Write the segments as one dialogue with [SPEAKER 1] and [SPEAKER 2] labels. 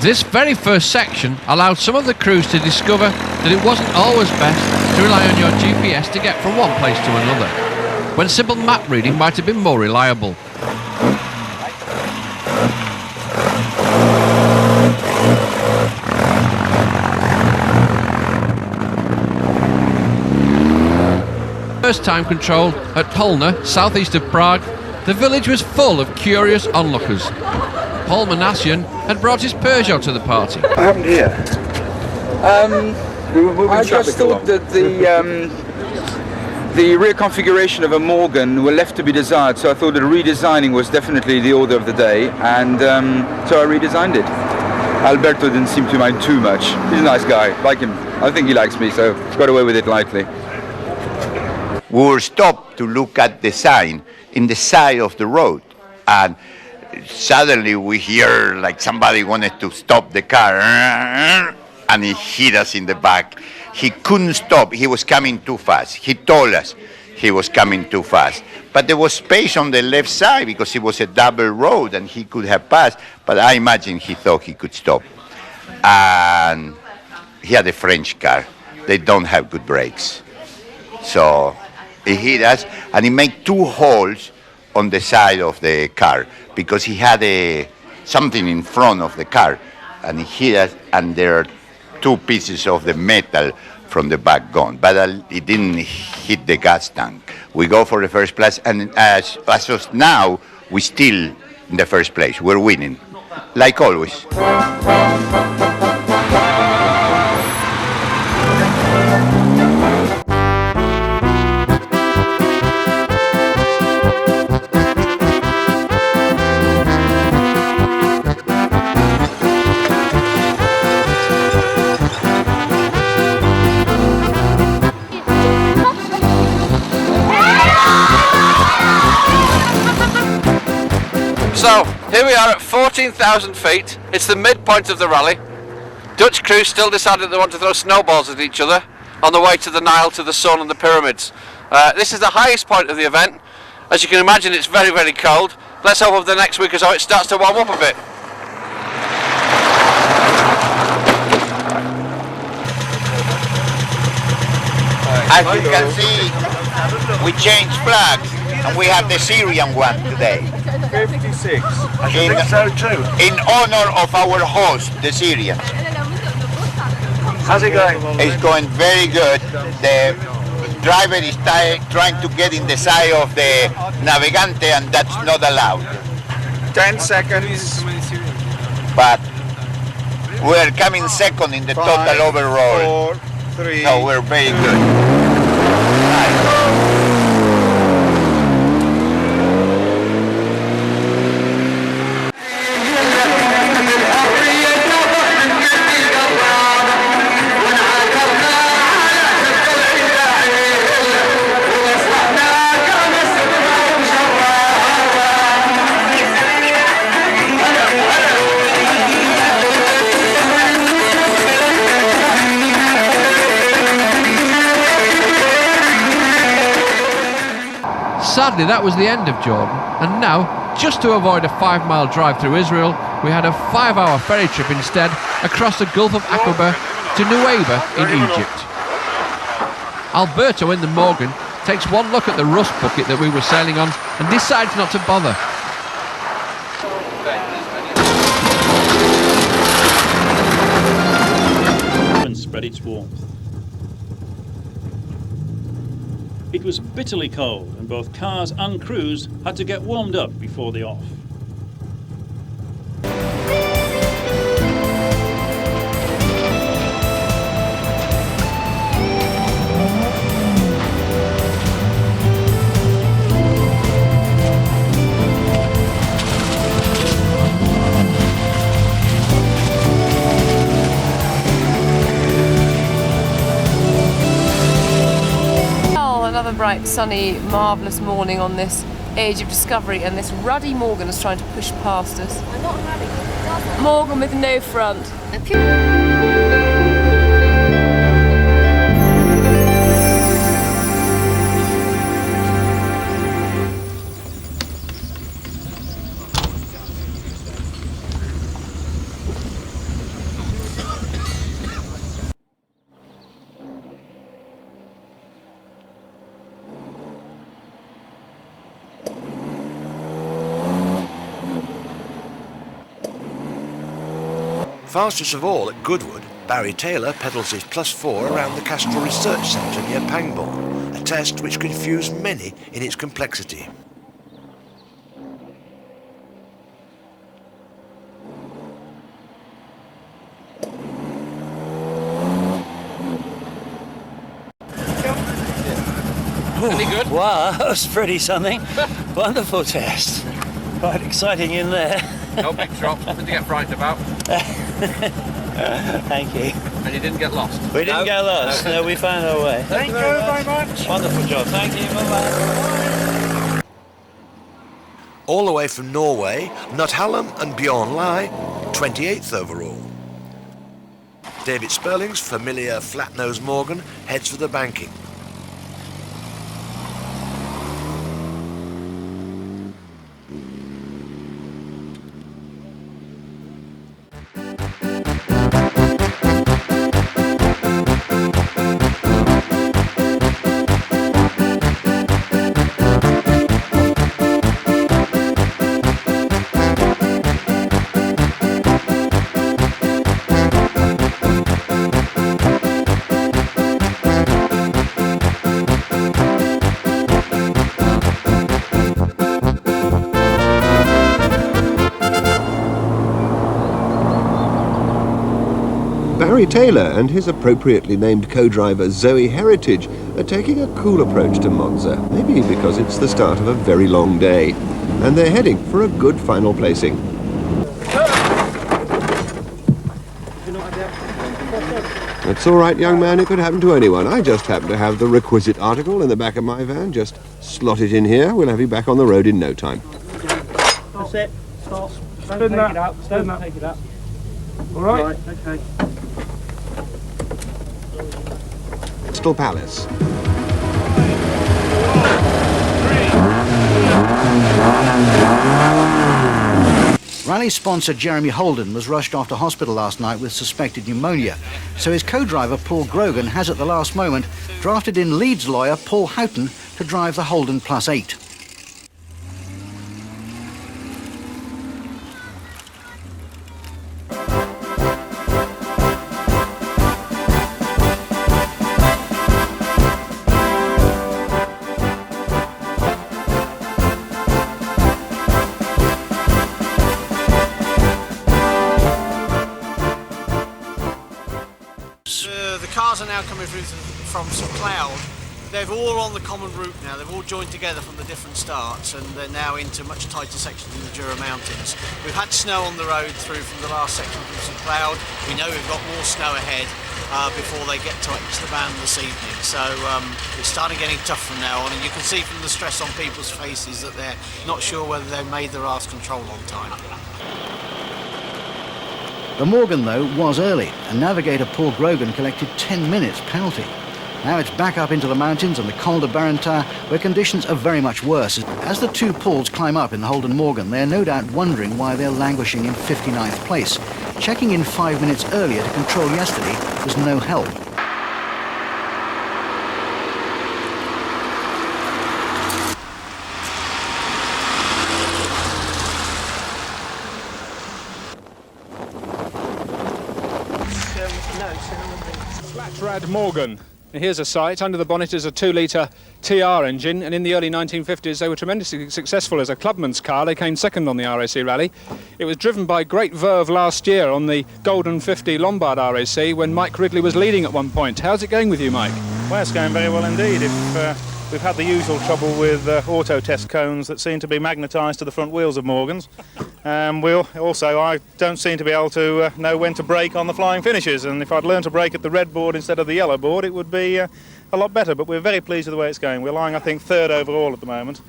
[SPEAKER 1] This very first section allowed some of the crews to discover that it wasn't always best to rely on your GPS to get from one place to another, when simple map reading might have been more reliable. First time control at Polna, southeast of Prague, the village was full of curious onlookers. Paul Manassian had brought his Peugeot to the party.
[SPEAKER 2] What happened here? I just thought that the rear configuration of a Morgan were left to be desired, so I thought that redesigning was definitely the order of the day, and so I redesigned it. Alberto didn't seem to mind too much. He's a nice guy, like him. I think he likes me, so got away with it lightly.
[SPEAKER 3] We were stopped to look at the sign in the side of the road, and suddenly we hear like somebody wanted to stop the car, and he hit us in the back. He couldn't stop. He was coming too fast. He told us he was coming too fast. But there was space on the left side because it was a double road and he could have passed. But I imagine he thought he could stop. And he had a French car. They don't have good brakes. So he hit us and he made 2 holes on the side of the car because he had something in front of the car. And he hit us, and there are 2 pieces of the metal from the back gone, but it didn't hit the gas tank. We go for the first place, and as of now, we're still in the first place. We're winning, like always.
[SPEAKER 1] So, here we are at 14,000 feet. It's the midpoint of the rally. Dutch crews still decided they want to throw snowballs at each other on the way to the Nile, to the Sun and the pyramids. This is the highest point of the event. As you can imagine, it's very, very cold. Let's hope over the next week or so it starts to warm up a bit.
[SPEAKER 3] As you can see, we changed flags, and we have the Syrian one today.
[SPEAKER 4] 56. I think so too.
[SPEAKER 3] In honor of our host, the Syrians.
[SPEAKER 4] How's it going?
[SPEAKER 3] It's going very good. The driver is trying to get in the side of the Navigante, and that's not allowed.
[SPEAKER 4] 10 seconds.
[SPEAKER 3] But we're coming second in the total overall.
[SPEAKER 4] 4, 3.
[SPEAKER 3] So we're very good.
[SPEAKER 1] Sadly, that was the end of Jordan, and now, just to avoid a 5-mile drive through Israel, we had a 5-hour ferry trip instead across the Gulf of Aqaba to Nuweiba in Egypt. Alberto in the Morgan takes one look at the rust bucket that we were sailing on and decides not to bother.
[SPEAKER 5] And spread its warmth. It was bitterly cold, and both cars and crews had to get warmed up before the off.
[SPEAKER 6] Another bright, sunny, marvellous morning on this age of discovery, and this ruddy Morgan is trying to push past us.
[SPEAKER 7] I'm not ruddy.
[SPEAKER 6] Morgan with no front.
[SPEAKER 7] Fastest of all at Goodwood, Barry Taylor pedals his +4 around the Castrol Research Centre near Pangbourne, a test which confused many in its complexity.
[SPEAKER 1] Any good?
[SPEAKER 8] Wow, that was pretty something. Wonderful test. Quite exciting in there.
[SPEAKER 1] No big drops, nothing to get frightened about.
[SPEAKER 8] Thank you.
[SPEAKER 1] And you didn't get lost?
[SPEAKER 8] We didn't get lost. No, we found our way.
[SPEAKER 4] Thank you very much.
[SPEAKER 8] Wonderful job. Thank you. Bye-bye.
[SPEAKER 7] All the way from Norway, Nothallam and Bjorn Lai, 28th overall. David Sperling's familiar flat-nosed Morgan heads for the banking.
[SPEAKER 9] Barry Taylor and his appropriately named co-driver Zoe Heritage are taking a cool approach to Monza, maybe because it's the start of a very long day, and they're heading for a good final placing. That's all right, young man, it could happen to anyone. I just happen to have the requisite article in the back of my van. Just slot it in here, we'll have you back on the road in no time.
[SPEAKER 8] That's it. Stop.
[SPEAKER 4] Don't take it out. Don't take it out. All right. Okay.
[SPEAKER 9] Crystal Palace.
[SPEAKER 10] Rally sponsor Jeremy Holden was rushed off to hospital last night with suspected pneumonia, so his co-driver Paul Grogan has at the last moment drafted in Leeds lawyer Paul Houghton to drive the Holden +8.
[SPEAKER 11] The cars are now coming through from St Cloud. They're all on the common route now. They've all joined together from the different starts, and they're now into much tighter sections in the Jura Mountains. We've had snow on the road through from the last section from St Cloud. We know we've got more snow ahead before they get to Exterban this evening. So it's starting getting tough from now on, and you can see from the stress on people's faces that they're not sure whether they made the RAS control on time.
[SPEAKER 10] The Morgan, though, was early, and navigator Paul Grogan collected 10 minutes penalty. Now it's back up into the mountains and the Col de Barentin, where conditions are very much worse. As the two Pauls climb up in the Holden Morgan, they're no doubt wondering why they're languishing in 59th place. Checking in 5 minutes earlier to control yesterday was no help.
[SPEAKER 12] Flatrad Morgan. Here's a sight. Under the bonnet is a 2-litre TR engine, and in the early 1950s they were tremendously successful as a clubman's car. They came second on the RAC rally. It was driven by great verve last year on the Golden 50 Lombard RAC when Mike Ridley was leading at one point. How's it going with you, Mike?
[SPEAKER 13] Well, it's going very well indeed. We've had the usual trouble with auto test cones that seem to be magnetised to the front wheels of Morgans. I don't seem to be able to know when to brake on the flying finishes, and if I'd learned to brake at the red board instead of the yellow board, it would be a lot better, but we're very pleased with the way it's going. We're lying, I think, third overall at the moment.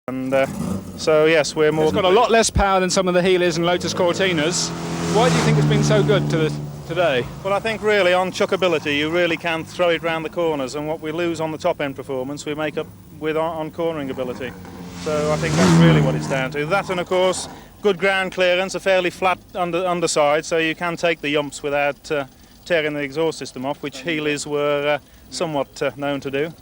[SPEAKER 13] And so, yes, we're more...
[SPEAKER 12] It's got a lot less power than some of the Healey's and Lotus Cortinas. Why do you think it's been so good today?
[SPEAKER 13] Well, I think really on chuckability you really can throw it round the corners, and what we lose on the top end performance we make up with on cornering ability. So I think that's really what it's down to. That, and of course good ground clearance, a fairly flat underside, so you can take the yumps without tearing the exhaust system off, which Healey's were somewhat known to do.